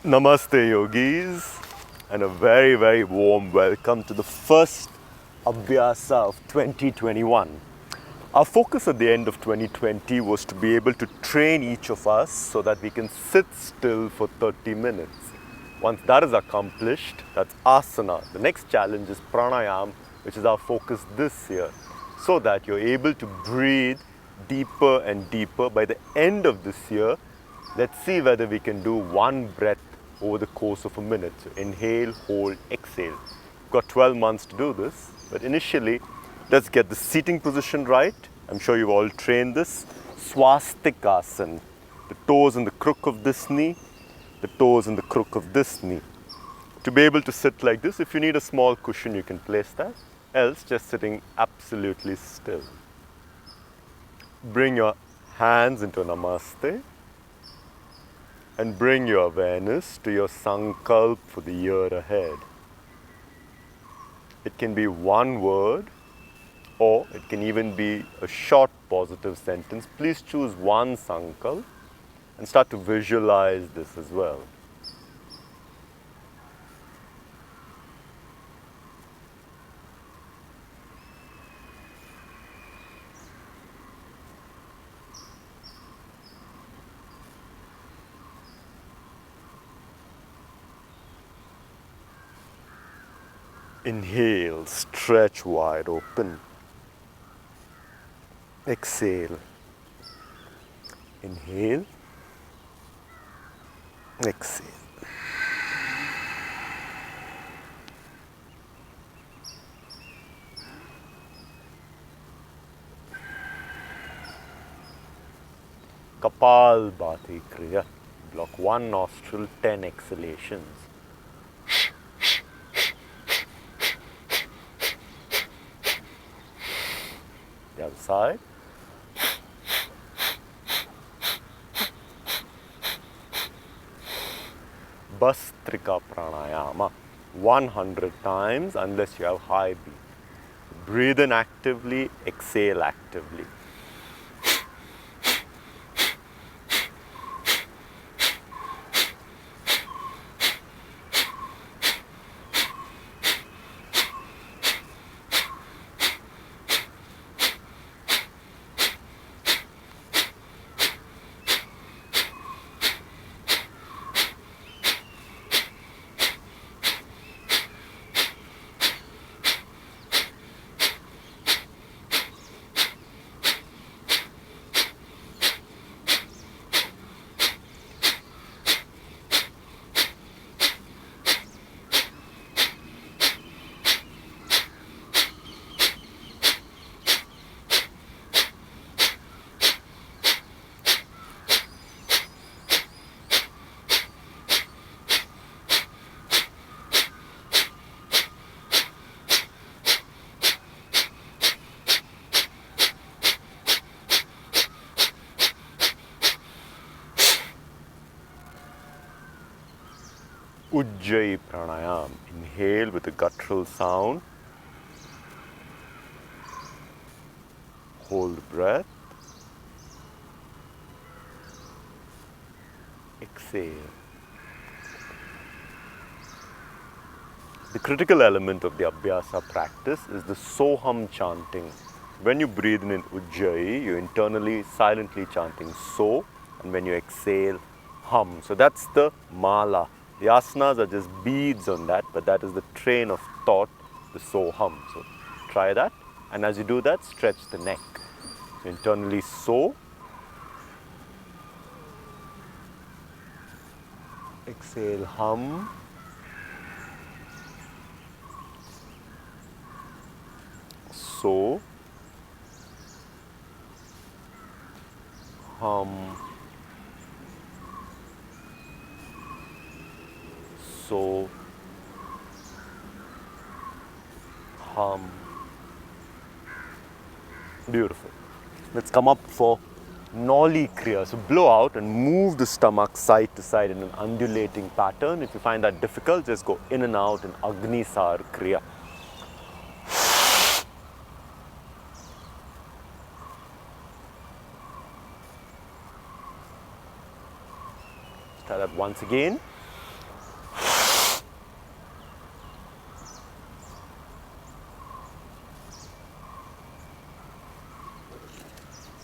Namaste Yogis, and a very, very warm welcome to the first ABHYASA of 2021. Our focus at the end of 2020 was to be able to train each of us so that we can sit still for 30 minutes. Once that is accomplished, that's Asana. The next challenge is Pranayama, which is our focus this year, so that you're able to breathe deeper and deeper. By the end of this year, let's see whether we can do one breath over the course of a minute. So inhale, hold, exhale. We've got 12 months to do this, but initially, let's get the seating position right. I'm sure you've all trained this. Swastikasan. The toes in the crook of this knee, the toes in the crook of this knee. To be able to sit like this, if you need a small cushion, you can place that. Else, just sitting absolutely still. Bring your hands into Namaste and bring your awareness to your sankalp for the year ahead. It can be one word, or it can even be a short positive sentence. Please choose one sankalp and start to visualize this as well. Inhale, stretch wide open. Exhale. Inhale. Exhale. Kapalbhati Kriya. Block one nostril, 10 exhalations. The other side. Bhastrika Pranayama, 100 times unless you have high beat. Breathe in actively, exhale actively. Ujjayi Pranayama. Inhale with a guttural sound. Hold breath. Exhale. The critical element of the Abhyasa practice is the Soham chanting. When you breathe in Ujjayi, you're internally, silently chanting So, and when you exhale, Hum. So that's the Mala. The asanas are just beads on that, but that is the train of thought, the So-Hum. So try that, and as you do that, stretch the neck. So internally So, exhale Hum, So, Hum, So, Hum. Beautiful. Let's come up for Noli Kriya. So blow out and move the stomach side to side in an undulating pattern. If you find that difficult, just go in and out in Agni Sar Kriya. Try that once again.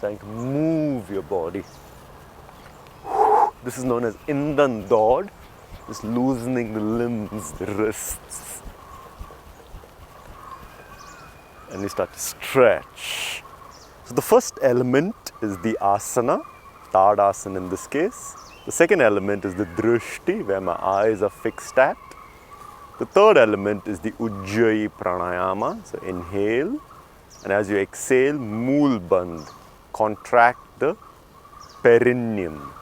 trying to move your body. This is known as Indan Dod, just loosening the limbs, the wrists. And you start to stretch. So the first element is the asana, Tadasana in this case. The second element is the drishti, where my eyes are fixed at. The third element is the Ujjayi Pranayama, so inhale, and as you exhale, Mool Bandh, contract the perineum.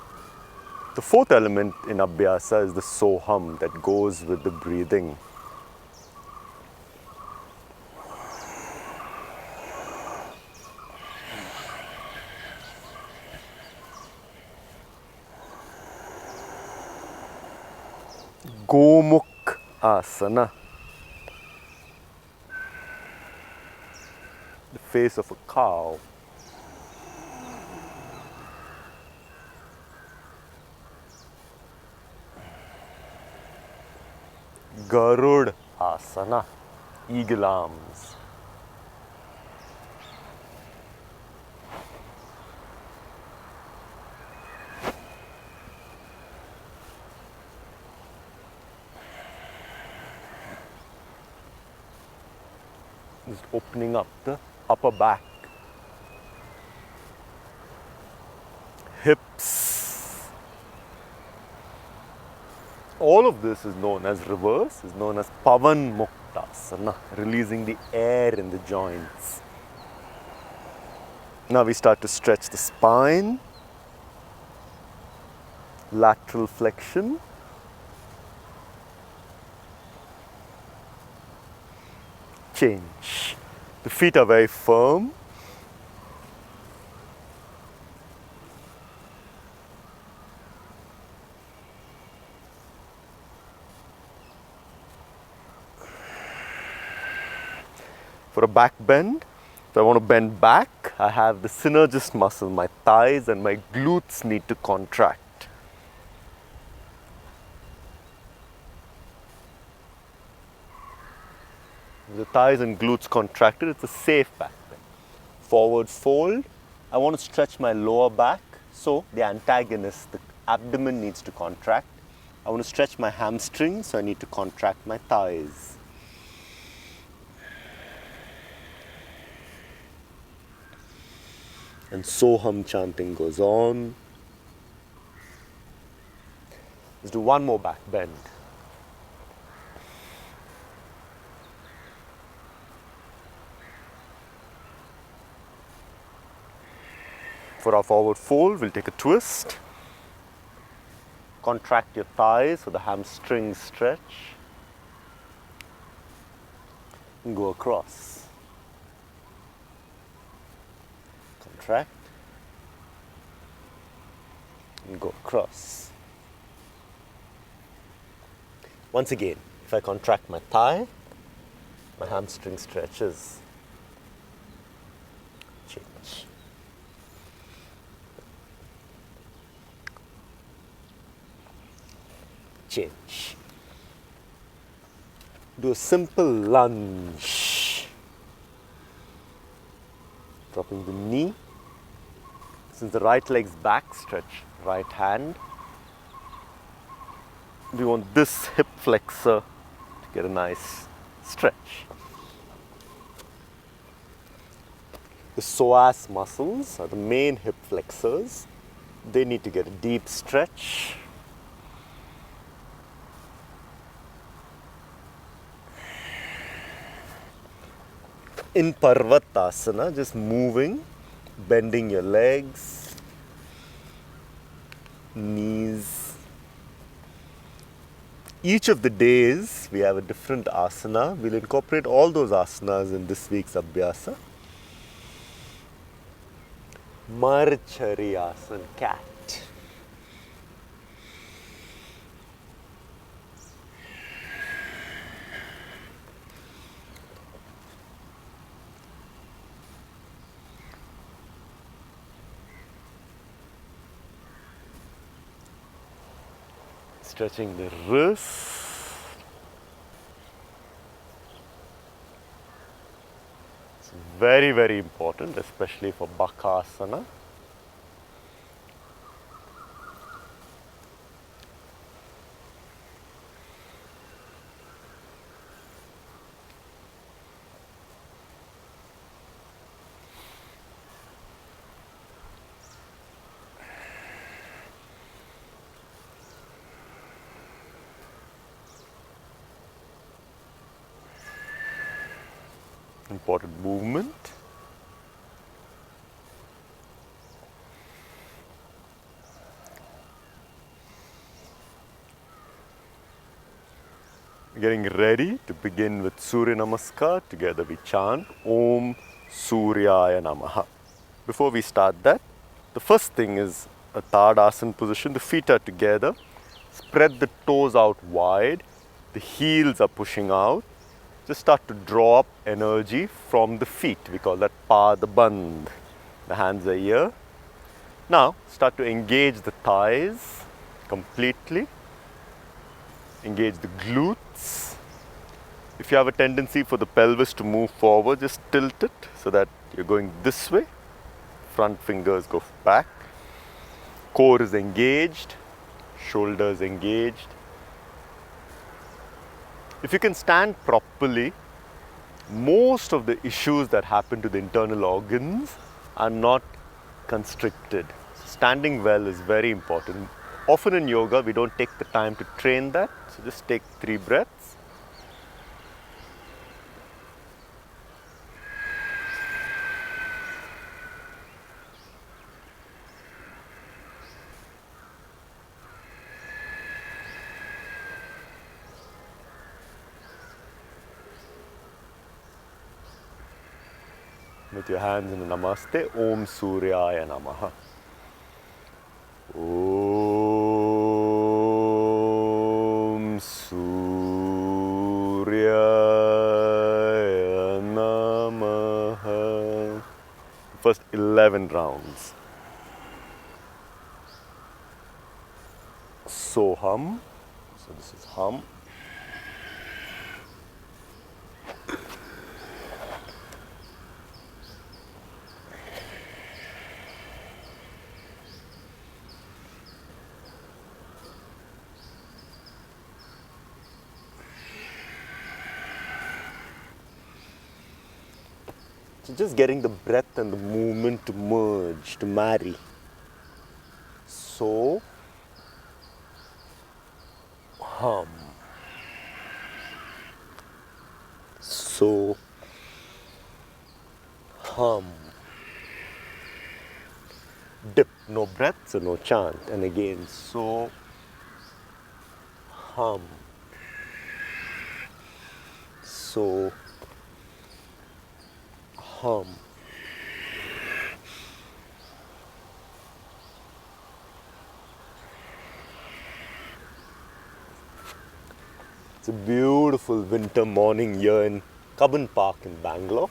The fourth element in Abhyasa is the Soham, that goes with the breathing. Gomukh Asana, the face of a cow. Garud Asana, eagle arms. Just opening up the upper back. Hips. All of this is known as reverse, is known as Pavan Muktasana, releasing the air in the joints. Now we start to stretch the spine, lateral flexion, change. The feet are very firm. For a back bend, if I want to bend back, I have the synergist muscle, my thighs and my glutes need to contract. The thighs and glutes contracted, it's a safe back bend. Forward fold, I want to stretch my lower back, so the antagonist, the abdomen needs to contract. I want to stretch my hamstrings, so I need to contract my thighs. And Soham chanting goes on. Let's do one more back bend. For our forward fold, we'll take a twist. Contract your thighs so the hamstrings stretch. And go across. Contract. And go across. Once again, if I contract my thigh, my hamstring stretches. Change. Change. Do a simple lunge. Dropping the knee. Since the right leg's back, stretch right hand. We want this hip flexor to get a nice stretch. The psoas muscles are the main hip flexors. They need to get a deep stretch. In Parvatasana, just moving, bending your legs, knees. Each of the days we have a different asana. We'll incorporate all those asanas in this week's Abhyasa. Marchari Asana, cat. Stretching the wrist. very, very important, especially for Bakasana. Important movement. Getting ready to begin with Surya Namaskar. Together we chant Om Suryaya Namaha. Before we start that, the first thing is a Tadasana position. The feet are together. Spread the toes out wide. The heels are pushing out. Just start to draw up energy from the feet. We call that Padabandh. The hands are here. Now start to engage the thighs completely. Engage the glutes. If you have a tendency for the pelvis to move forward, just tilt it so that you're going this way. Front fingers go back. Core is engaged. Shoulders engaged. If you can stand properly, most of the issues that happen to the internal organs are not constricted. Standing well is very important. Often in yoga, we don't take the time to train that. So just take 3 breaths. With your hands in the Namaste, Om Suryaya Namaha. Om Suryaya Namaha. First 11 rounds. Soham. So this is hum. So just getting the breath and the movement to merge, to marry. So, hum. So, hum. Dip, no breath, so no chant. And again, so, hum. So, hum. It's a beautiful winter morning here in Cubbon Park in Bangalore.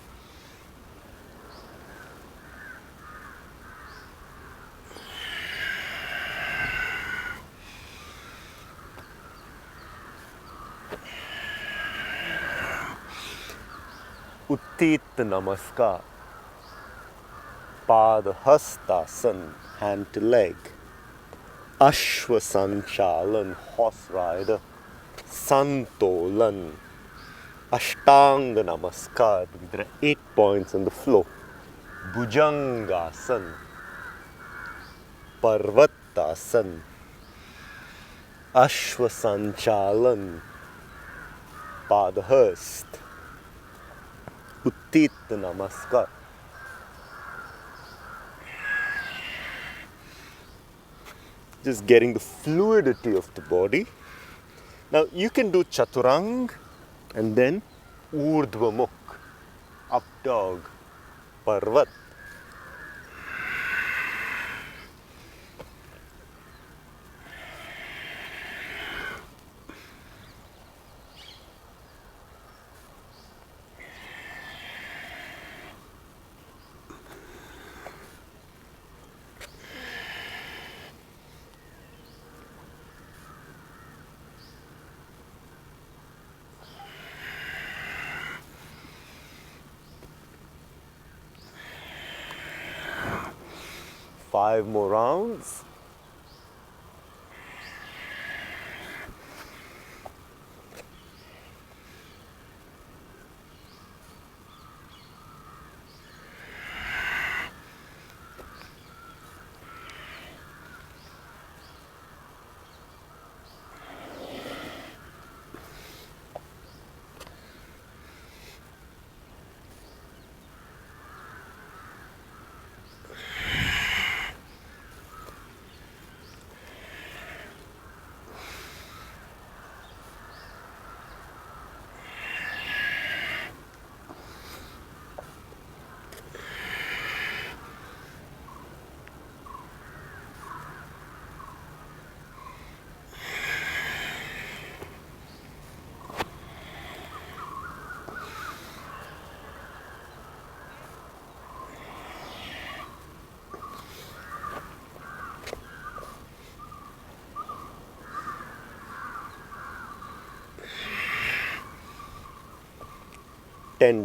Untitled Namaskar. Headstand, hand to leg. Ashwasanchalan, horse rider. Santolan. Ashtanga Namaskar. There are 8 points on the floor. Bhujangasan. Parvatasan. Ashwasanchalan. Headstand. Untitled Namaskar. Just getting the fluidity of the body. Now you can do Chaturanga and then Urdhva Mukh, up dog, Parvat. 5 more rounds.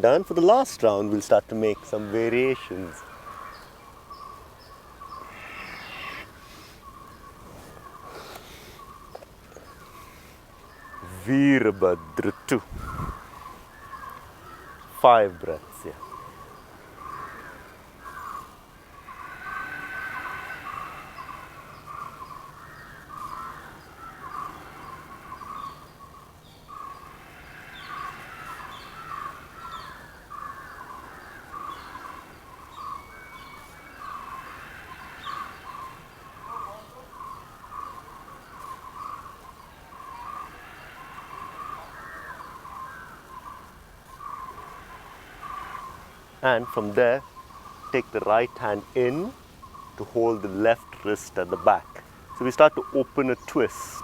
Done. For the last round, we'll start to make some variations. Veerabhadrasana. 5 breaths here. And from there, take the right hand in to hold the left wrist at the back. So we start to open a twist.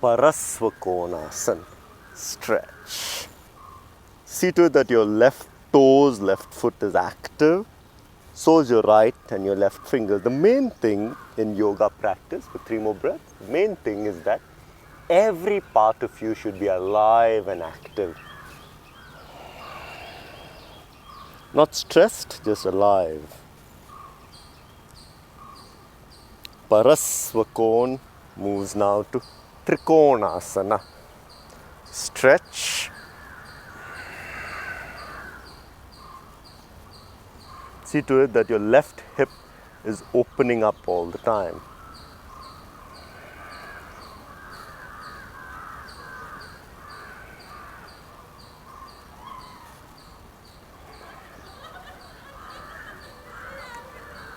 Parasvakonasana, stretch. See to it that your left toes, left foot is active. So is your right and your left finger. The main thing in yoga practice, with 3 more breaths, the main thing is that every part of you should be alive and active. Not stressed, just alive. Parasvakon moves now to Trikonasana. Stretch. See to it that your left hip is opening up all the time.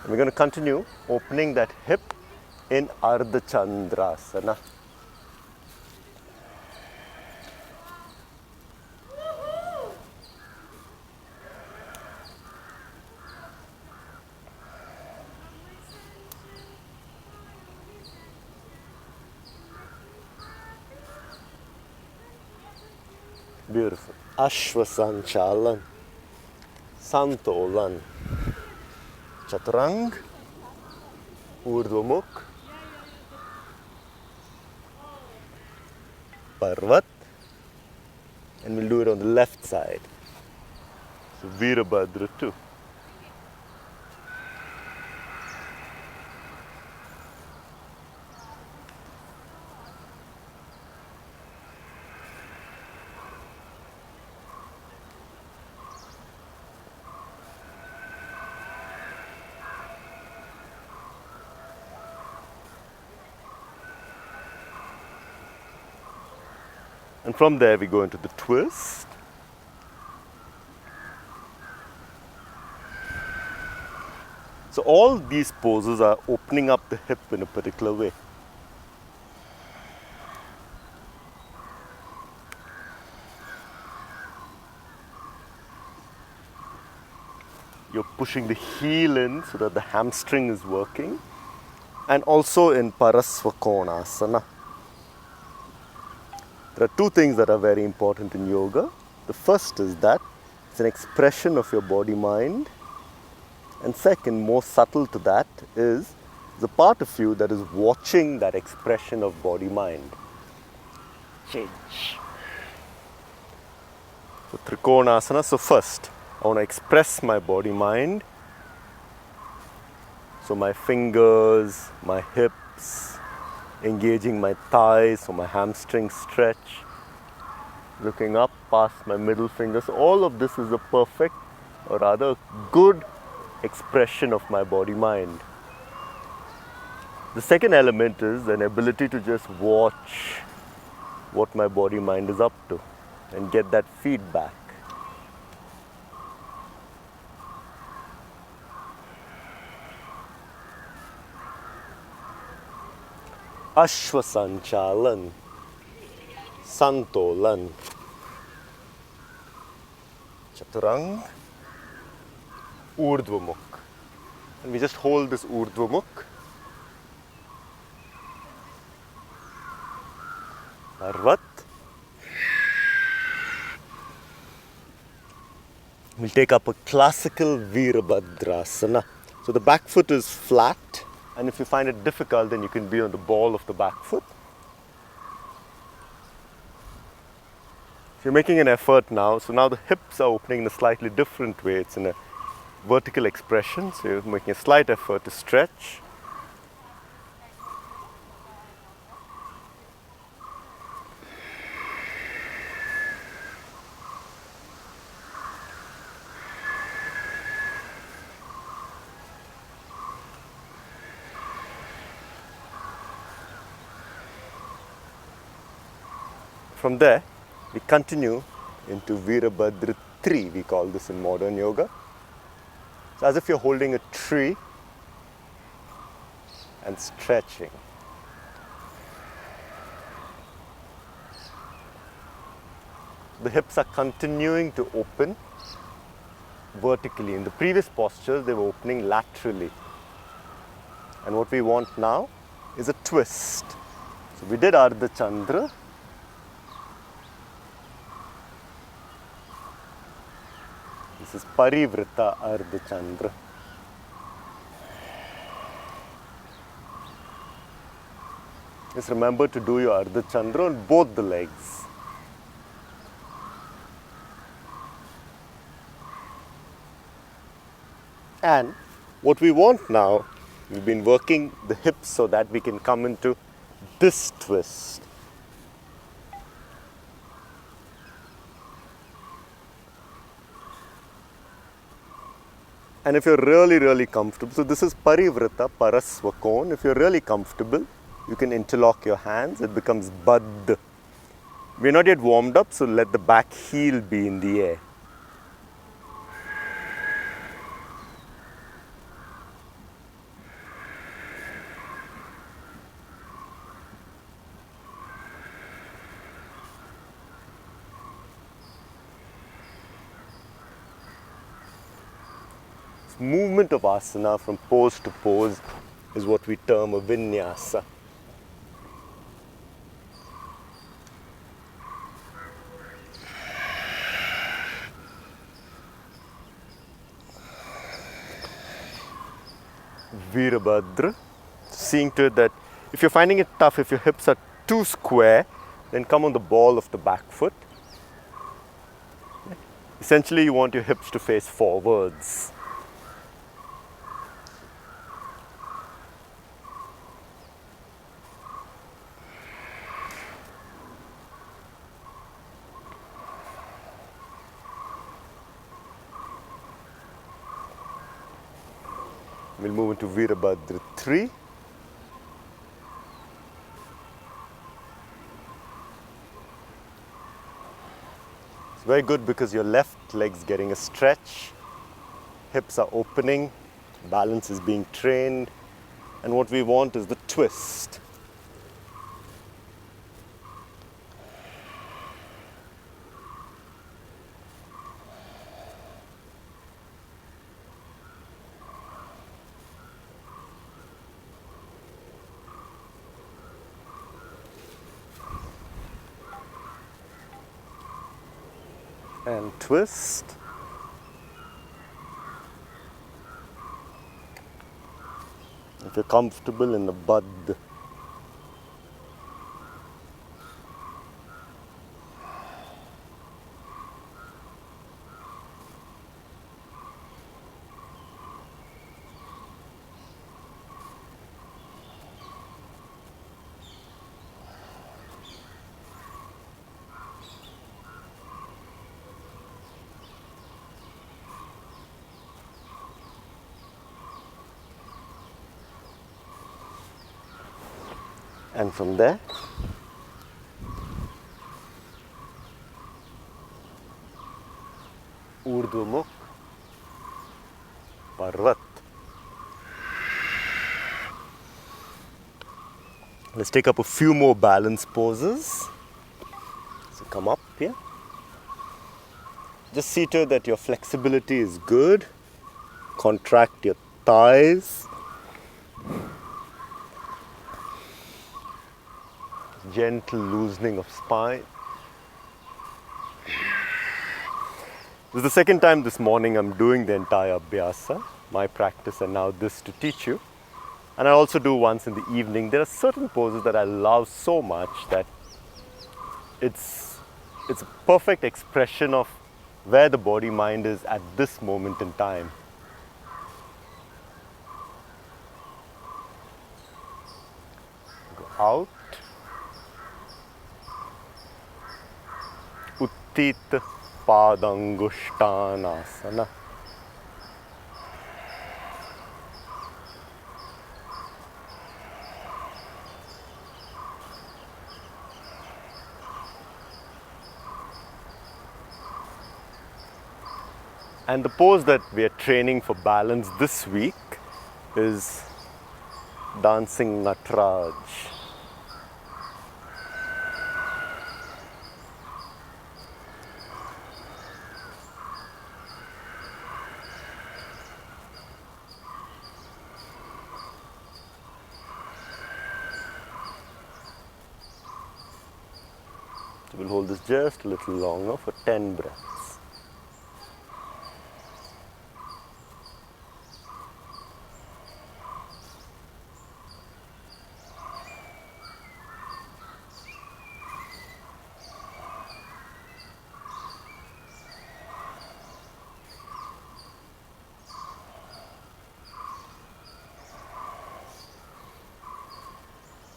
And we're going to continue opening that hip in Ardha Chandrasana. Beautiful. Ashvasanchalan, Santolan, Chaturanga, Urdhvamukh, Parvat, and we'll do it on the left side. So Veerabhadrasana. And from there we go into the twist. So all these poses are opening up the hip in a particular way. You're pushing the heel in so that the hamstring is working. And also in Parasvakonasana. There are 2 things that are very important in yoga. The first is that it's an expression of your body-mind. And second, more subtle to that, is the part of you that is watching that expression of body-mind change. So Trikonasana. So first, I want to express my body-mind. So my fingers, my hips, engaging my thighs, so my hamstrings stretch, looking up past my middle fingers. All of this is a perfect, or rather good, expression of my body-mind. The second element is an ability to just watch what my body-mind is up to and get that feedback. Ashwasanchalan, Santolan, Chaturanga, Urdhvamukh. And we just hold this Urdhvamukh. Parvat. We'll take up a classical Veerabhadrasana. So the back foot is flat, and if you find it difficult, then you can be on the ball of the back foot. So you're making an effort now. So now the hips are opening in a slightly different way. It's in a vertical expression. So you're making a slight effort to stretch. From there, we continue into Veerabhadra 3, we call this in modern yoga. So as if you're holding a tree and stretching. The hips are continuing to open vertically. In the previous postures, they were opening laterally. And what we want now is a twist. So we did Ardha Chandra. This is Parivrita Ardha Chandra. Just remember to do your Ardha Chandra on both the legs. And what we want now, we've been working the hips so that we can come into this twist. And if you're really, really comfortable, so this is Parivrita, Parasvakon. If you're really comfortable, you can interlock your hands. It becomes Baddha. We're not yet warmed up, so let the back heel be in the air. Movement of asana from pose to pose is what we term a vinyasa. Veerabhadra, seeing to it that if you're finding it tough, if your hips are too square, then come on the ball of the back foot. Essentially, you want your hips to face forwards. We'll move into Veerabhadra 3. It's very good because your left leg's getting a stretch, hips are opening, balance is being trained, and what we want is the twist. And twist. If you're comfortable in the Baddha. And from there, Urdhva Mukh, Parvat. Let's take up a few more balance poses. So come up here. Just see to it that your flexibility is good. Contract your thighs. Gentle loosening of spine. This is the second time this morning I'm doing the entire Abhyasa, my practice, and now this to teach you. And I also do once in the evening. There are certain poses that I love so much that it's a perfect expression of where the body mind is at this moment in time. Go out. Uttita Padangusthana. And the pose that we are training for balance this week is dancing Nataraj. So we'll hold this just a little longer for 10 breaths.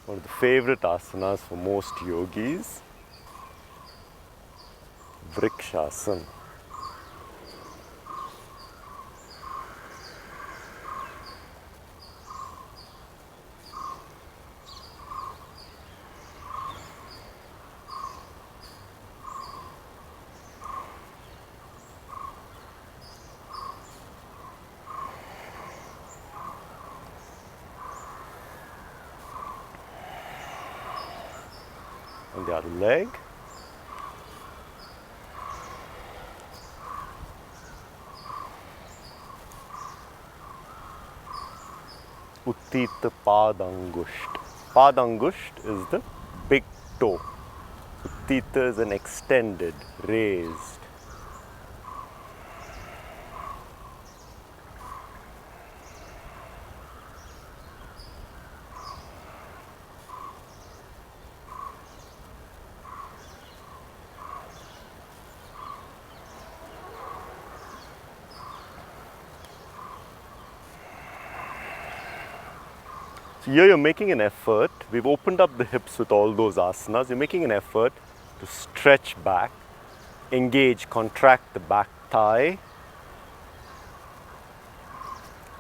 One of the favorite asanas for most yogis, Vrikshasana. On the other leg. Uttita Padangusht. Padangusht is the big toe. Uttita is an extended, raised. So here you're making an effort. We've opened up the hips with all those asanas. You're making an effort to stretch back, engage, contract the back thigh,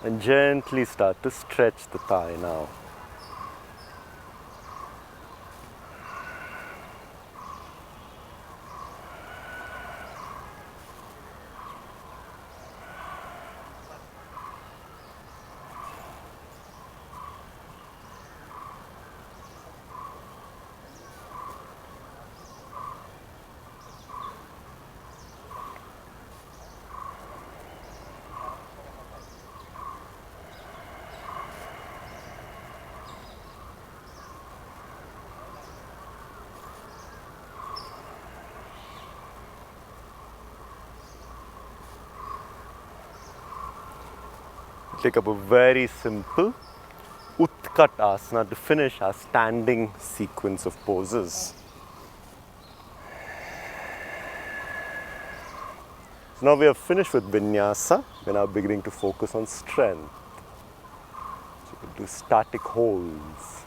and gently start to stretch the thigh now. Take up a very simple Utkatasana to finish our standing sequence of poses. So now we have finished with vinyasa. We're now beginning to focus on strength. So we do static holds.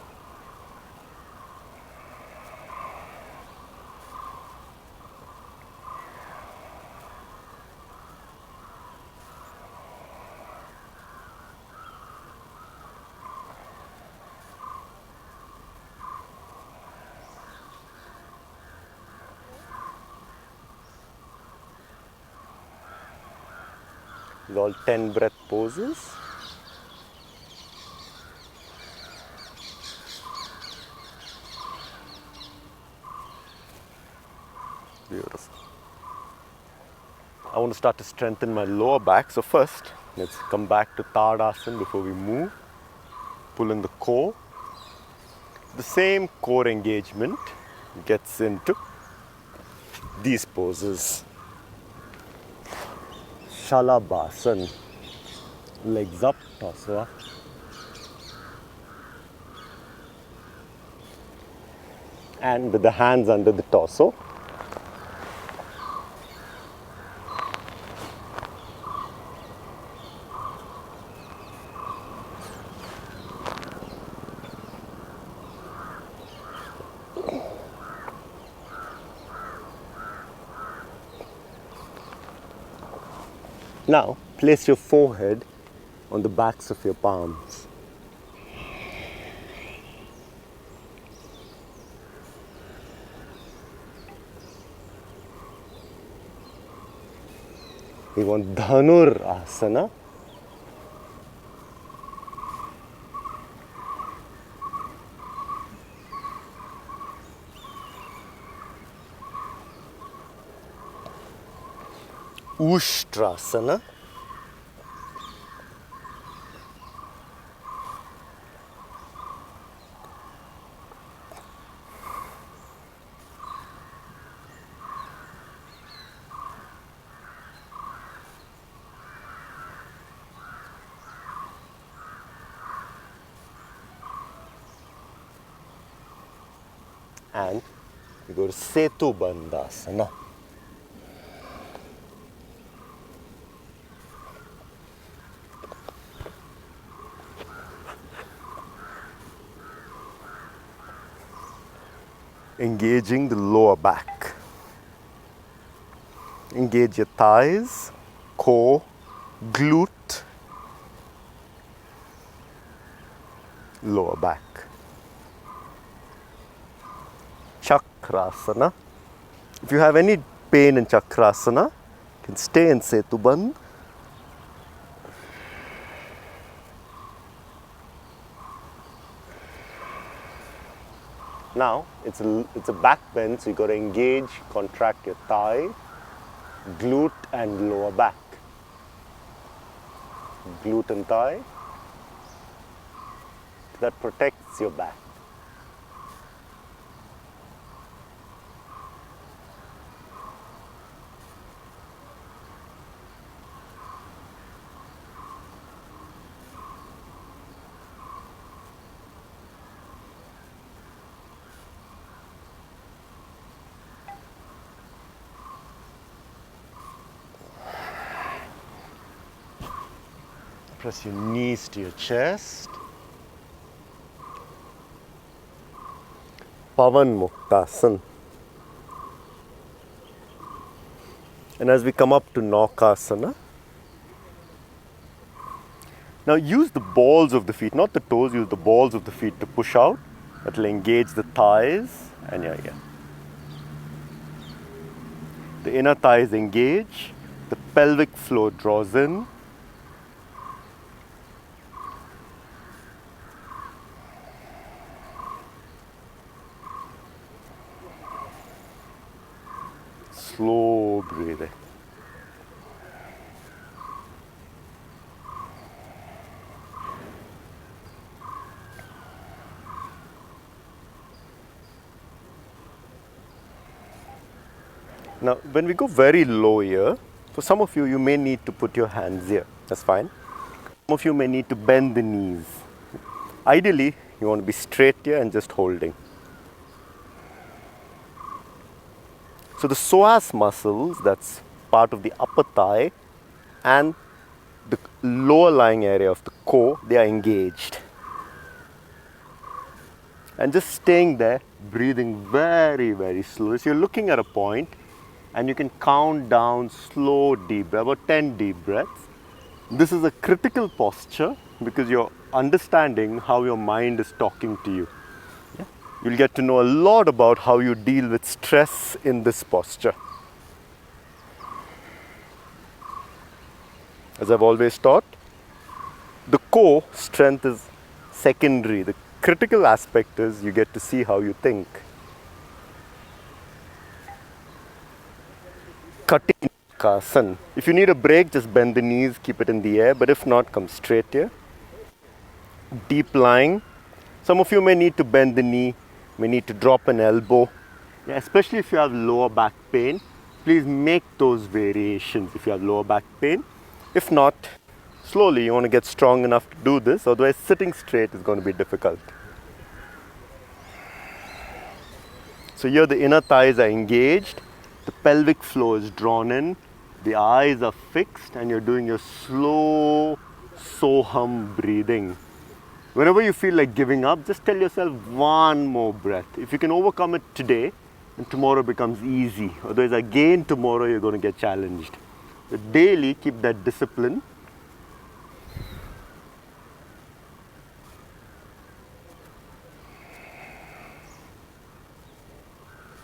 With all 10 breath poses. Beautiful. I want to start to strengthen my lower back. So first, let's come back to Tadasana before we move. Pull in the core. The same core engagement gets into these poses. Shalabhasana, legs up, torso up. And with the hands under the torso. Now, place your forehead on the backs of your palms. We want Dhanur Asana. Ushtrasana. And we go to Setu Bandhasana. Engaging the lower back. Engage your thighs, core, glute, lower back. Chakrasana. If you have any pain in Chakrasana, you can stay in Setu Bandh. Now, it's a back bend, so you got to engage, contract your thigh, glute and lower back. Glute and thigh. That protects your back. Press your knees to your chest. Pavan Muktasana. And as we come up to Naukasana, now use the balls of the feet, not the toes, use the balls of the feet to push out. That will engage the thighs and yeah. The inner thighs engage, the pelvic floor draws in. Slow breathing. Now, when we go very low here, for some of you, you may need to put your hands here. That's fine. Some of you may need to bend the knees. Ideally, you want to be straight here and just holding. So the psoas muscles, that's part of the upper thigh, and the lower lying area of the core, they are engaged. And just staying there, breathing very, very slow. So you're looking at a point and you can count down slow, deep breath, about 10 deep breaths. This is a critical posture because you're understanding how your mind is talking to you. Yeah? You'll get to know a lot about how you deal with stress in this posture. As I've always taught, the core strength is secondary. The critical aspect is you get to see how you think. Cutting Kasan. If you need a break, just bend the knees, keep it in the air, but if not, come straight here. Deep lying. Some of you may need to bend the knee, may need to drop an elbow. Yeah, especially if you have lower back pain, please make those variations if you have lower back pain. If not, slowly you want to get strong enough to do this, otherwise sitting straight is going to be difficult. So here the inner thighs are engaged, the pelvic floor is drawn in, the eyes are fixed, and you're doing your slow soham breathing. Whenever you feel like giving up, just tell yourself one more breath. If you can overcome it today, then tomorrow becomes easy. Otherwise, again tomorrow you're going to get challenged. But daily, keep that discipline.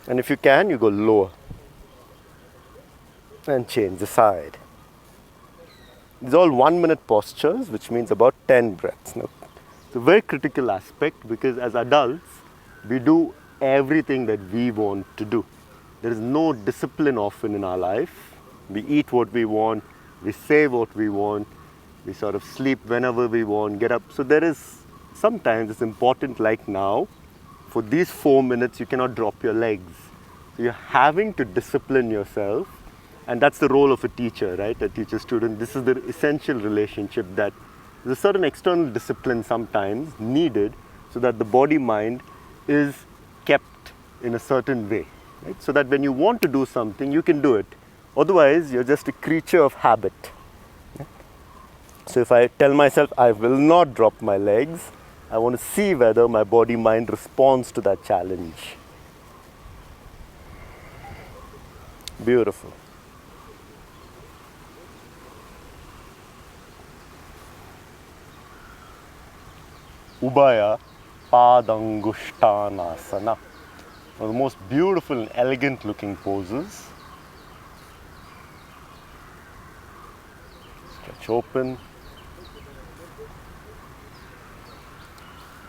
And if you can, you go lower. And change the side. These are all 1 minute postures, which means about 10 breaths. Now, it's a very critical aspect because as adults, we do everything that we want to do. There is no discipline often in our life. We eat what we want, we say what we want, we sort of sleep whenever we want, get up. So there is sometimes it's important, like now, for these 4 minutes, you cannot drop your legs. So you're having to discipline yourself. And that's the role of a teacher, right? A teacher-student. This is the essential relationship that there's a certain external discipline sometimes needed so that the body-mind is kept in a certain way, right? So that when you want to do something, you can do it. Otherwise, you're just a creature of habit. Yeah? So if I tell myself I will not drop my legs, I want to see whether my body-mind responds to that challenge. Beautiful. Ubhaya Padangushthanasana. One of the most beautiful and elegant looking poses. Stretch open.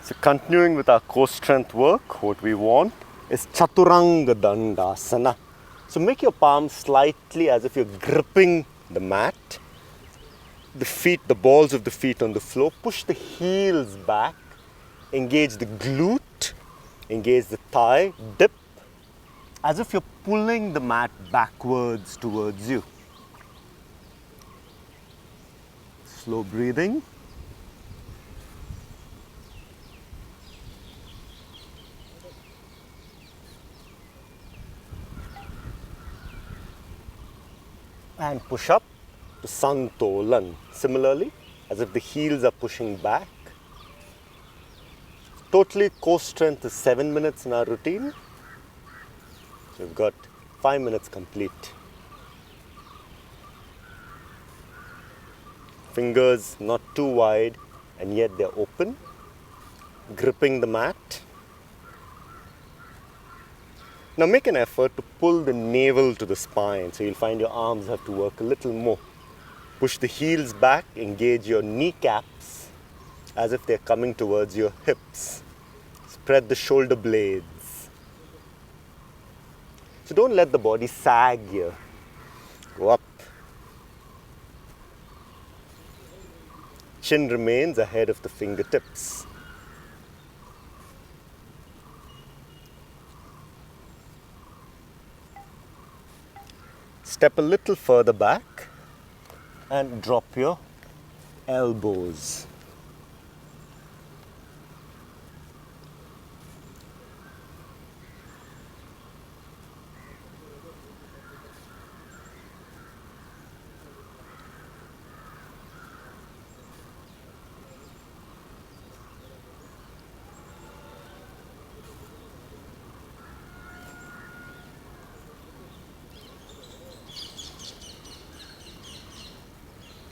So continuing with our core strength work, what we want is Chaturanga Dandasana. So make your palms slightly as if you're gripping the mat. The feet, the balls of the feet on the floor. Push the heels back. Engage the glute. Engage the thigh. Dip. As if you're pulling the mat backwards towards you. Slow breathing. And push up to Santolan. Similarly, as if the heels are pushing back. Totally core strength is 7 minutes in our routine. So we've got 5 minutes complete. Fingers not too wide and yet they're open. Gripping the mat. Now make an effort to pull the navel to the spine, so you'll find your arms have to work a little more. Push the heels back, engage your kneecaps as if they're coming towards your hips. Spread the shoulder blades. So don't let the body sag here. Go up. Chin remains ahead of the fingertips. Step a little further back and drop your elbows.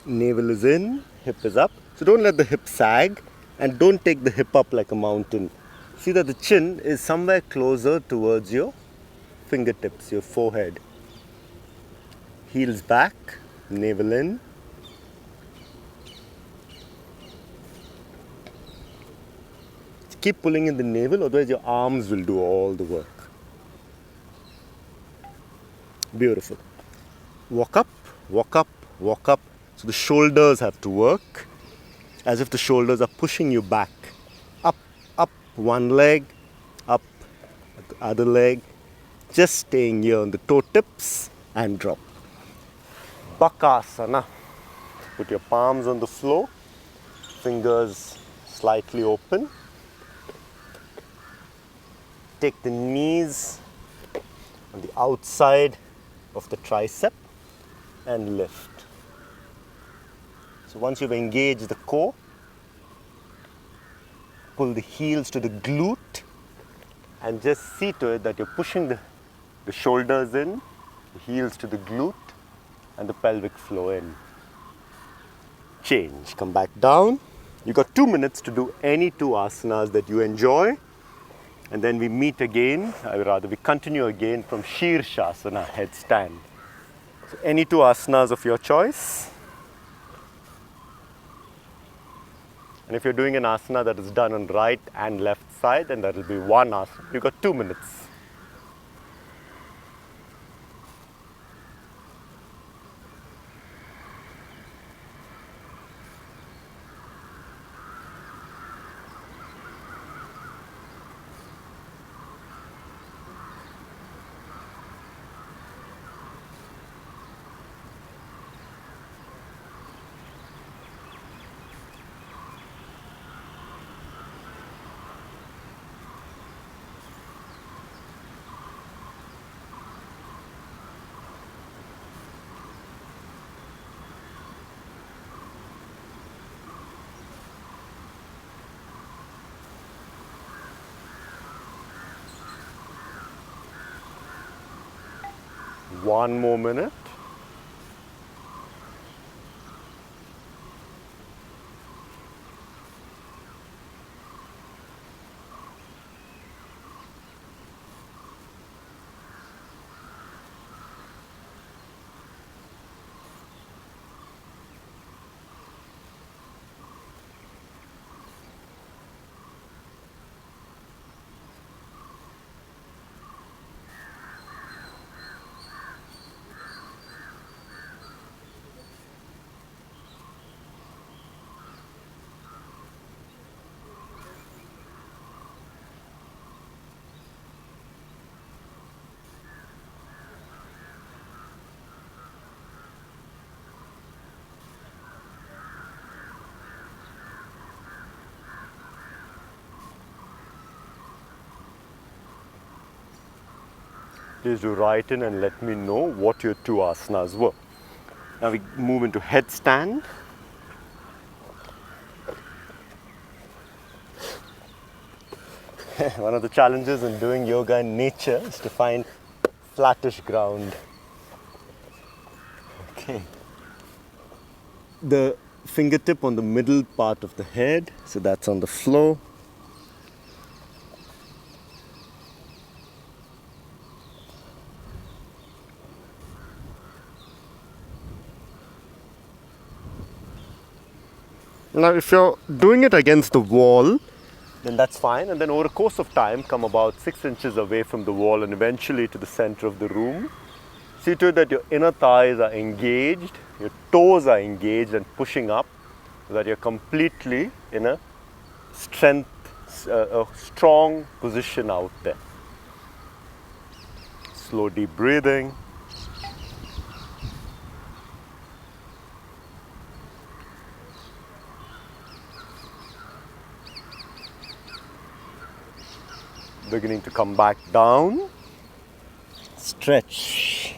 Navel is in, hip is up. So don't let the hip sag and don't take the hip up like a mountain. See that the chin is somewhere closer towards your fingertips, your forehead. Heels back, navel in. Keep pulling in the navel, otherwise your arms will do all the work. Beautiful. Walk up, walk up, walk up. So the shoulders have to work as if the shoulders are pushing you back. Up, up, one leg, up, the other leg. Just staying here on the toe tips and drop. Bakasana. Put your palms on the floor, fingers slightly open. Take the knees on the outside of the tricep and lift. So once you've engaged the core, pull the heels to the glute and just see to it that you're pushing the shoulders in, the heels to the glute and the pelvic floor in. Change, come back down. You've got 2 minutes to do any two asanas that you enjoy. And then we meet again, we continue again from Shirshasana, headstand. So any two asanas of your choice. And if you're doing an asana that is done on right and left side, then that will be one asana. You've got 2 minutes. One more minute. Please do write in and let me know what your two asanas were. Now we move into headstand. One of the challenges in doing yoga in nature is to find flattish ground. Okay. The fingertip on the middle part of the head, so that's on the floor. Now if you're doing it against the wall, then that's fine, and then over a course of time come about 6 inches away from the wall and eventually to the center of the room. See to it that your inner thighs are engaged, your toes are engaged and pushing up, so that you're completely in a strong position out there. Slow deep breathing. Beginning to come back down. Stretch.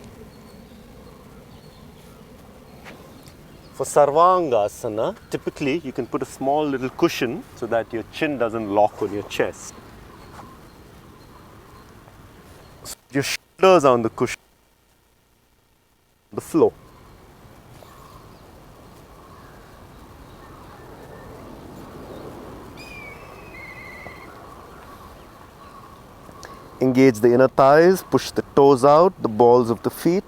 For Sarvangasana, typically you can put a small little cushion so that your chin doesn't lock on your chest. So your shoulders are on the cushion, the floor. Engage the inner thighs, push the toes out, the balls of the feet.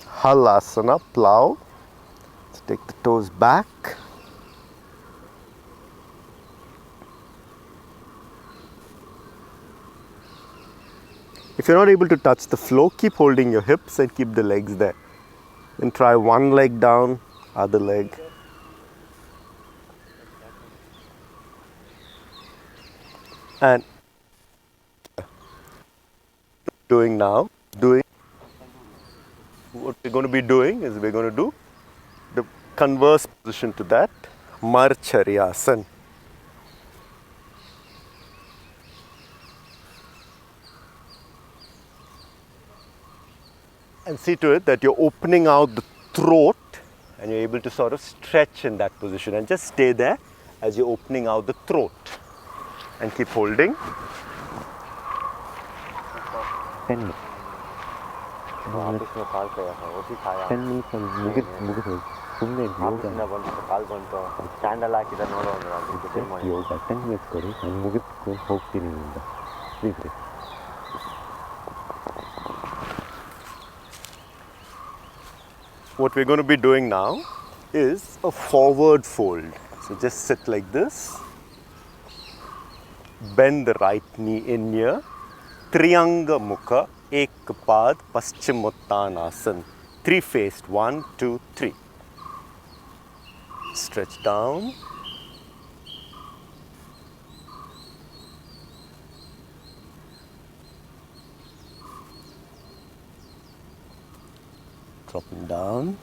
Halasana, plow. Let's take the toes back. If you're not able to touch the floor, keep holding your hips and keep the legs there. Then try one leg down, other leg. And what we're going to be doing is we're going to do the converse position to that, Marcharyasan. And see to it that you're opening out the throat and you're able to sort of stretch in that position, and just stay there as you're opening out the throat and keep holding. 10 What we're going to be doing now is a forward fold. So just sit like this. Bend the right knee in here. Trianga Mukha, Ekpad, Paschimottanasana. 3-faced, 1, 2, 3. Stretch down. Dropping down.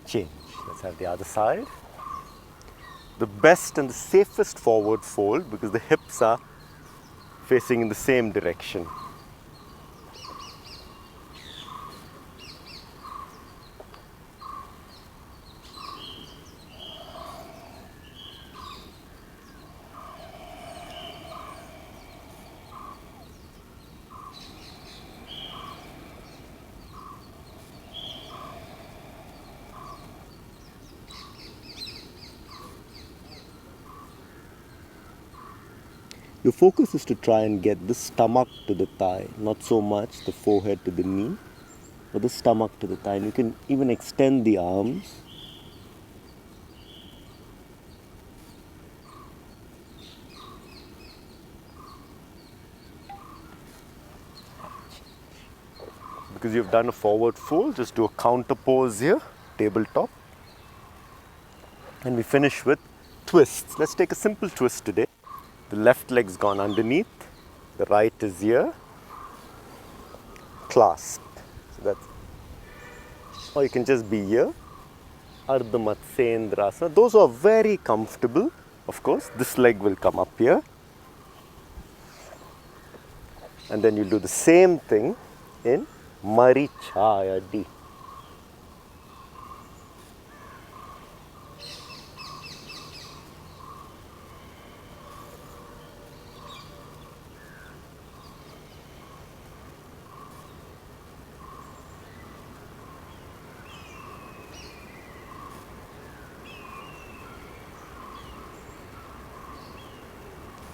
Change. Let's have the other side. The best and the safest forward fold, because the hips are facing in the same direction. Your focus is to try and get the stomach to the thigh, not so much the forehead to the knee, but the stomach to the thigh. And you can even extend the arms. Because you've done a forward fold, just do a counter pose here, tabletop. And we finish with twists. Let's take a simple twist today. The left leg's gone underneath, the right is here, clasped. So that's, or you can just be here, Ardha Matsyendrasana. Those are very comfortable. Of course, this leg will come up here. And then you'll do the same thing in Marichaya D.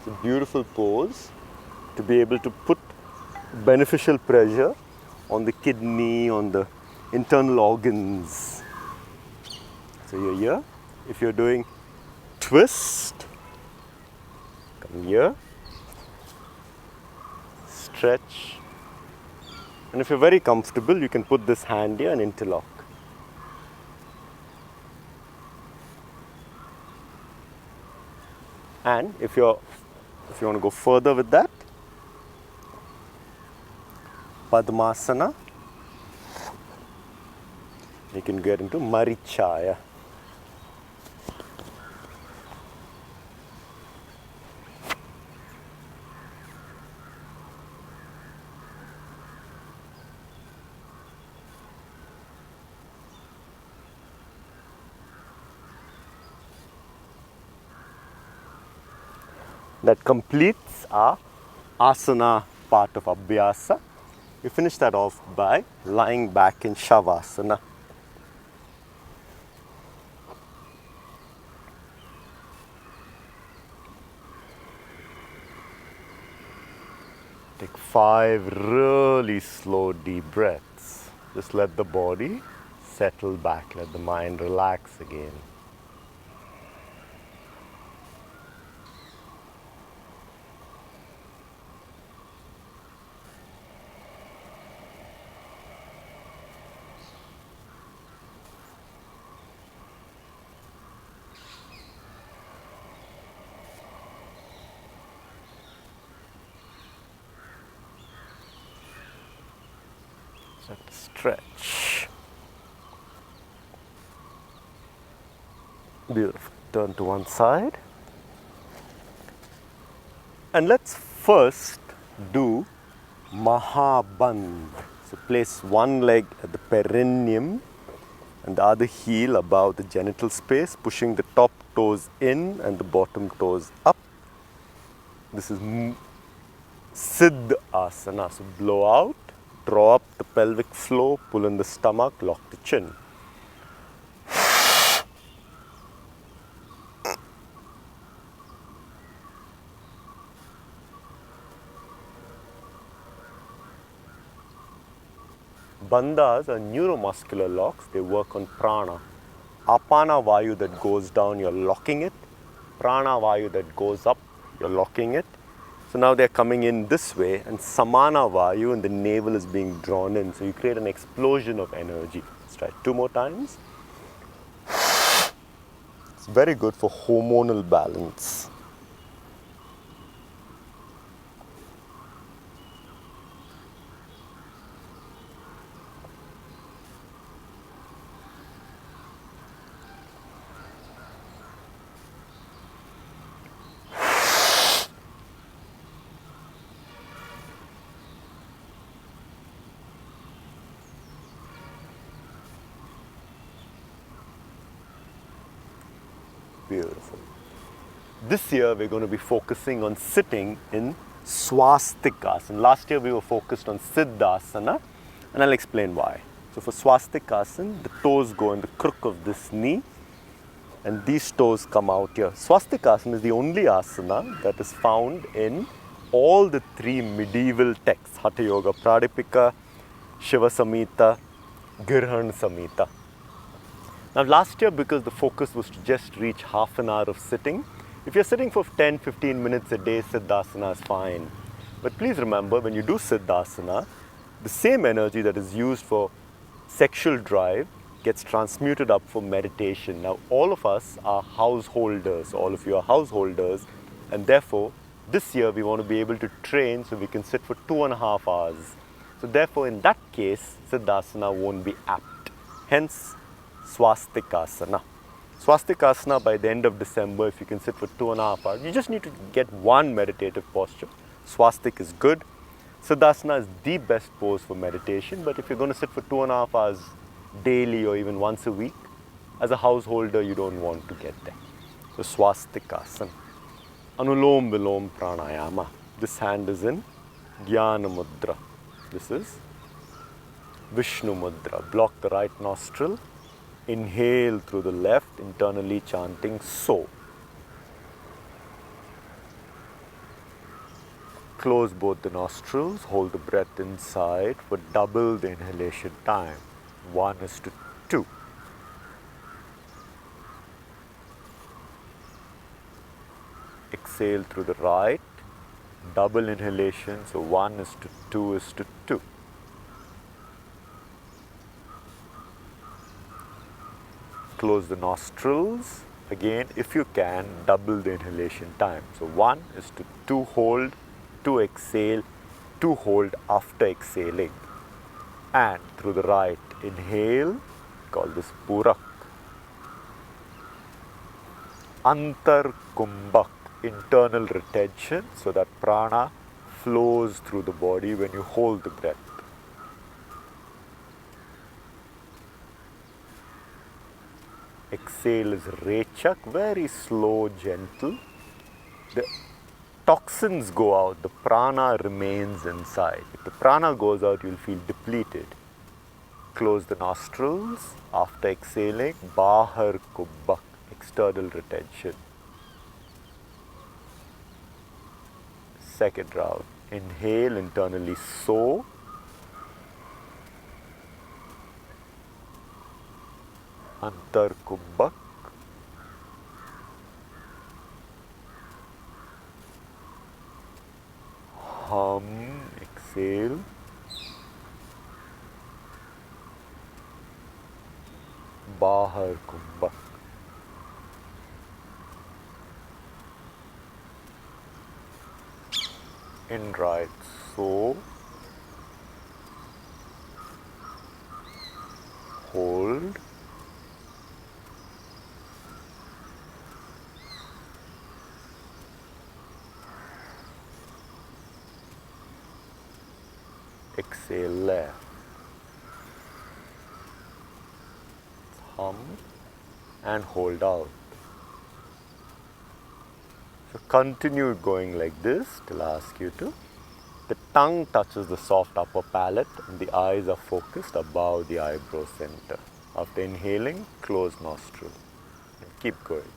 A beautiful pose to be able to put beneficial pressure on the kidney, on the internal organs. So you're here. If you're doing twist, come here, stretch. And if you're very comfortable, you can put this hand here and interlock. And if you want to go further with that, Padmasana, you can get into Marichaya. That completes our asana part of Abhyasa. We finish that off by lying back in Shavasana. Take 5 really slow deep breaths. Just let the body settle back, let the mind relax again. Stretch. Beautiful. Turn to one side. And let's first do Mahabandh. So place one leg at the perineum and the other heel above the genital space, pushing the top toes in and the bottom toes up. This is Siddha Asana. So blow out, draw up the pelvic floor, pull in the stomach, lock the chin. Bandhas are neuromuscular locks. They work on prana. Apana vayu that goes down, you're locking it. Prana vayu that goes up, you're locking it. So now they're coming in this way, and samana vayu and the navel is being drawn in. So you create an explosion of energy. Let's try 2 more times. It's very good for hormonal balance. Beautiful. This year we're going to be focusing on sitting in Swastikasan. Last year we were focused on Siddhasana, and I'll explain why. So for Swastikasan, the toes go in the crook of this knee and these toes come out here. Swastikasan is the only asana that is found in all the 3 medieval texts, Hatha Yoga Pradipika, Shiva Samhita, Girhan Samhita. Now last year, because the focus was to just reach half an hour of sitting, if you're sitting for 10-15 minutes a day, Siddhasana is fine. But please remember, when you do Siddhasana, the same energy that is used for sexual drive gets transmuted up for meditation. Now all of us are householders, all of you are householders, and therefore this year we want to be able to train so we can sit for 2.5 hours. So therefore in that case, Siddhasana won't be apt. Hence, Swastikasana. Swastikasana, by the end of December, if you can sit for 2.5 hours, you just need to get one meditative posture. Swastik is good. Siddhasana is the best pose for meditation, but if you're going to sit for 2.5 hours daily or even once a week, as a householder, you don't want to get there. So Swastikasana. Anulom Vilom Pranayama. This hand is in Jnana Mudra. This is Vishnu Mudra. Block the right nostril. Inhale through the left, internally chanting So. Close both the nostrils, hold the breath inside for double the inhalation time. 1:2. Exhale through the right, double inhalation, so 1:2:2. Close the nostrils. Again, if you can, double the inhalation time. So 1:2 hold, 2 exhale, 2 hold after exhaling. And through the right, inhale, call this Purak. Antar Kumbhak, internal retention, so that prana flows through the body when you hold the breath. Exhale is Rechak, very slow, gentle. The toxins go out, the prana remains inside. If the prana goes out, you'll feel depleted. Close the nostrils. After exhaling, bahar kubbak, external retention. Second round. Inhale internally, so. Antar kubbak. Hum, exhale. Bahar kubbak. In right, so. Hold. Exhale left. Hum and hold out. So continue going like this till I ask you to. The tongue touches the soft upper palate and the eyes are focused above the eyebrow center. After inhaling, close nostril and keep going.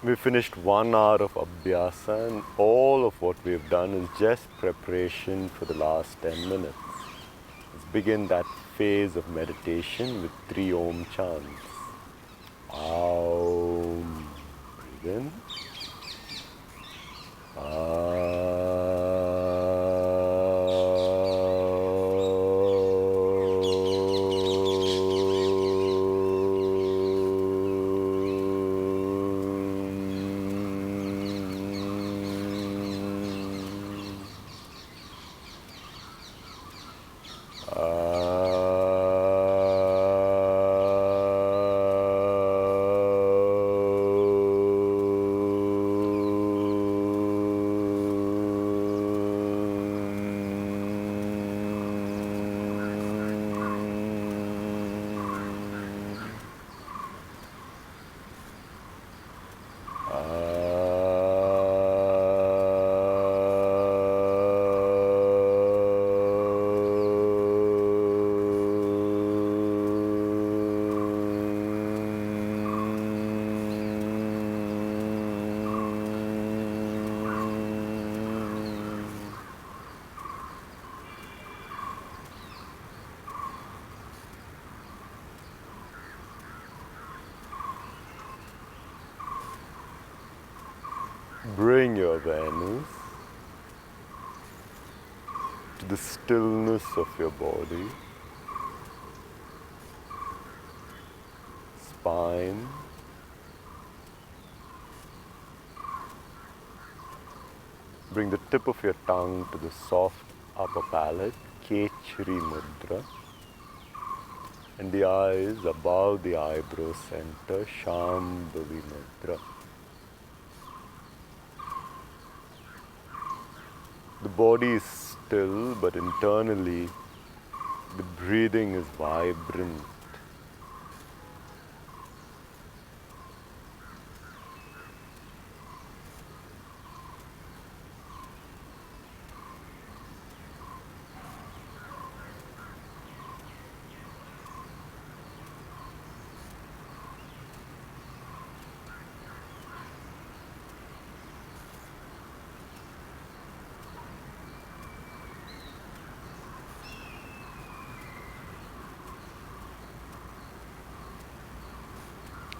We finished 1 hour of Abhyasa and all of what we've done is just preparation for the last 10 minutes. Let's begin that phase of meditation with 3 Om chants. Aum. Breathe in. Bring your awareness to the stillness of your body, spine, bring the tip of your tongue to the soft upper palate, Kechari Mudra, and the eyes above the eyebrow center, Shambhavi Mudra. The body is still, but internally the breathing is vibrant.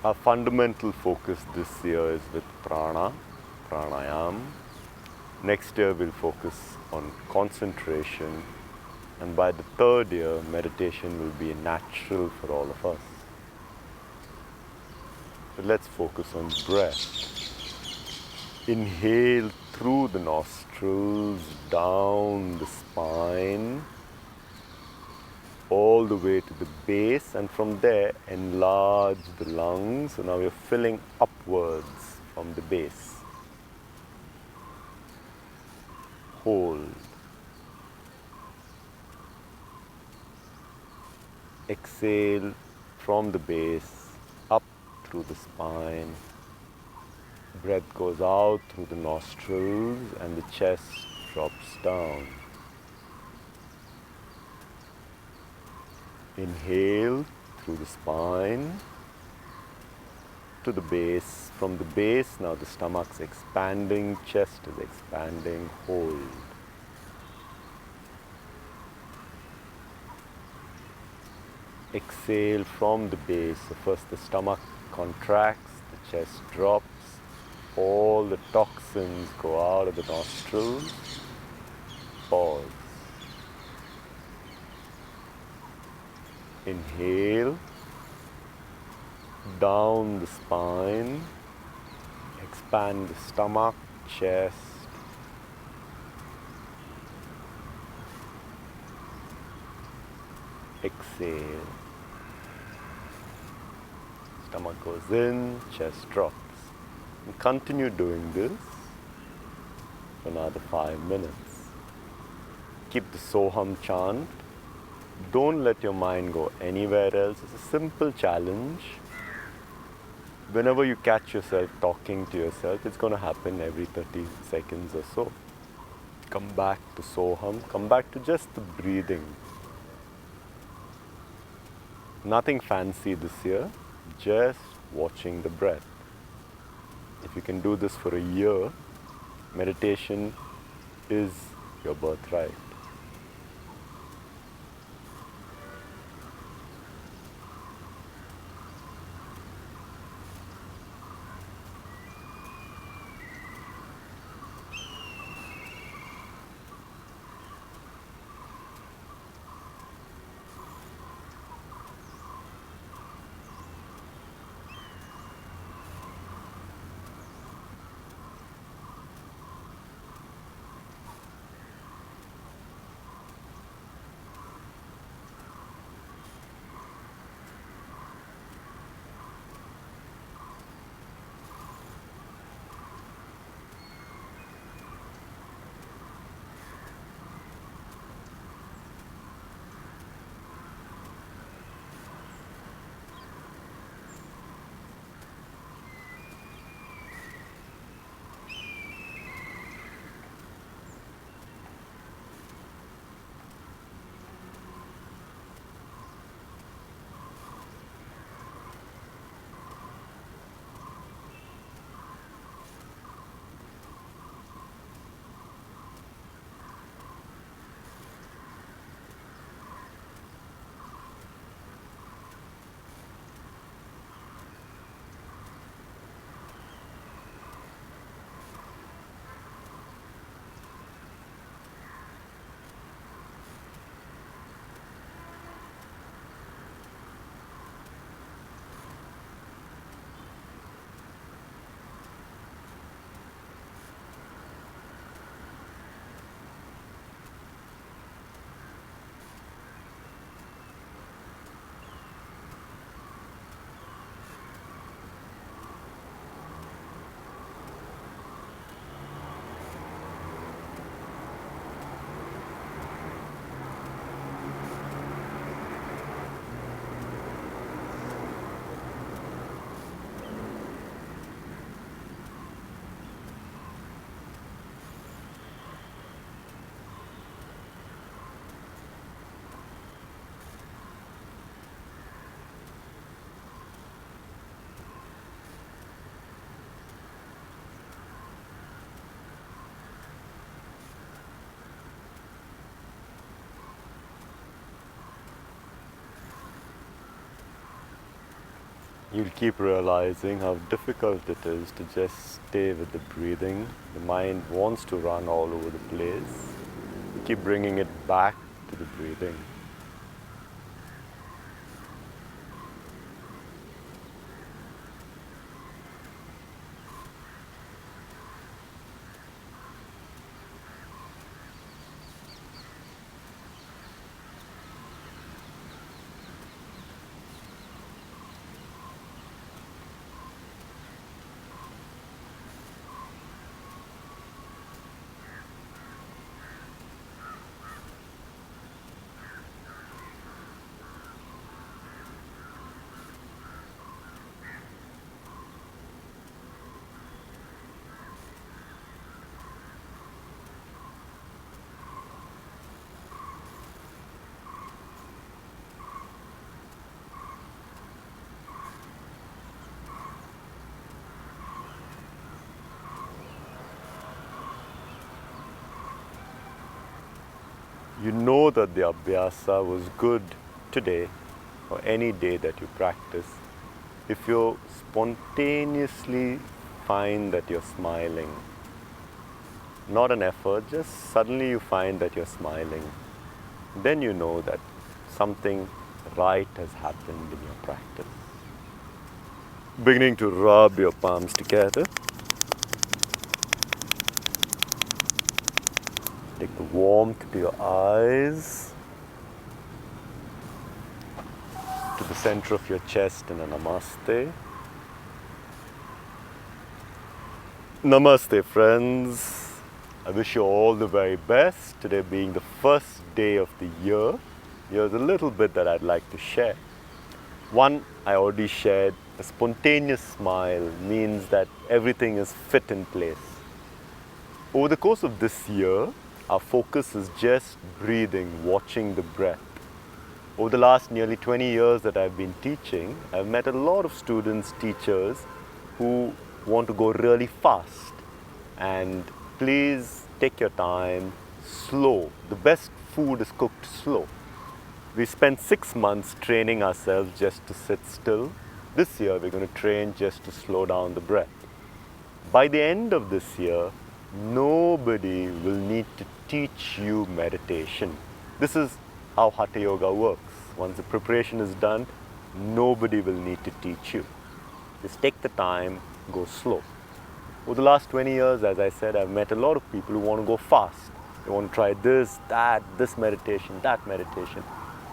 Our fundamental focus this year is with Prana Pranayama. Next year we'll focus on concentration, and by the third year meditation will be natural for all of us. But let's focus on breath. Inhale through the nostrils, down the spine, all the way to the base, and from there enlarge the lungs. So now you're filling upwards from the base. Hold. Exhale from the base, up through the spine. Breath goes out through the nostrils and the chest drops down. Inhale through the spine to the base. From the base, now the stomach's expanding, chest is expanding. Hold. Exhale from the base. So first the stomach contracts, the chest drops, all the toxins go out of the nostrils. Pause. Inhale, down the spine, expand the stomach, chest. Exhale. Stomach goes in, chest drops. And continue doing this for another 5 minutes. Keep the Soham chant. Don't let your mind go anywhere else. It's a simple challenge. Whenever you catch yourself talking to yourself, it's going to happen every 30 seconds or so. Come back to Soham, come back to just the breathing. Nothing fancy this year, just watching the breath. If you can do this for a year, meditation is your birthright. you'll keep realizing how difficult it is to just stay with the breathing. The mind wants to run all over the place. You keep bringing it back to the breathing. You know that the Abhyasa was good today or any day that you practice if you spontaneously find that you're smiling. Not an effort, just suddenly you find that you're smiling. Then you know that something right has happened in your practice. Beginning to rub your palms together. Take the warmth to your eyes, to the center of your chest in a Namaste. Namaste, friends. I wish you all the very best. Today being the first day of the year, here's a little bit that I'd like to share. One, I already shared, a spontaneous smile means that everything is fit in place. Over the course of this year, our focus is just breathing, watching the breath. Over the last nearly 20 years that I've been teaching, I've met a lot of students, teachers who want to go really fast. And please take your time, slow. The best food is cooked slow. We spent 6 months training ourselves just to sit still. This year we're going to train just to slow down the breath. By the end of this year, nobody will need to teach you meditation. This is how Hatha Yoga works. Once the preparation is done, nobody will need to teach you. Just take the time, go slow. Over the last 20 years, as I said, I've met a lot of people who want to go fast. They want to try this, that, this meditation, that meditation.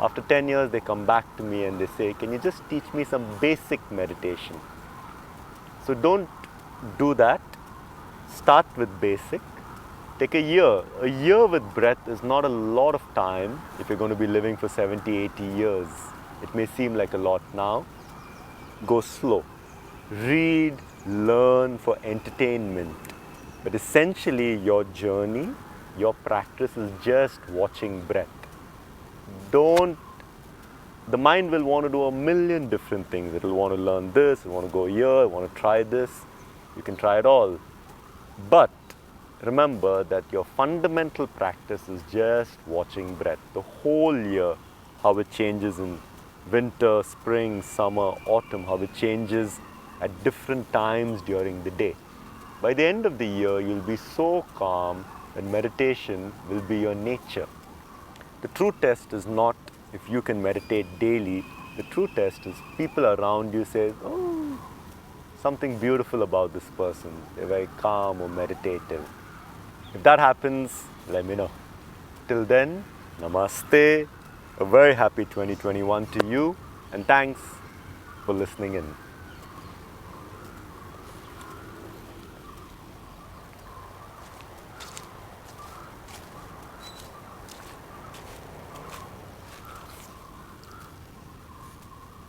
After 10 years, they come back to me and they say, can you just teach me some basic meditation? So don't do that. Start with basic. Take a year. A year with breath is not a lot of time if you're going to be living for 70, 80 years. It may seem like a lot now. Go slow. Read, learn for entertainment. But essentially your journey, your practice is just watching breath. The mind will want to do a million different things. It will want to learn this, it will want to go here, it will want to try this. You can try it all. But remember that your fundamental practice is just watching breath. The whole year, how it changes in winter, spring, summer, autumn, how it changes at different times during the day. By the end of the year, you'll be so calm and meditation will be your nature. The true test is not if you can meditate daily. The true test is people around you say, oh, something beautiful about this person. They're very calm or meditative. If that happens, let me know. Till then, Namaste. A very happy 2021 to you, and thanks for listening in.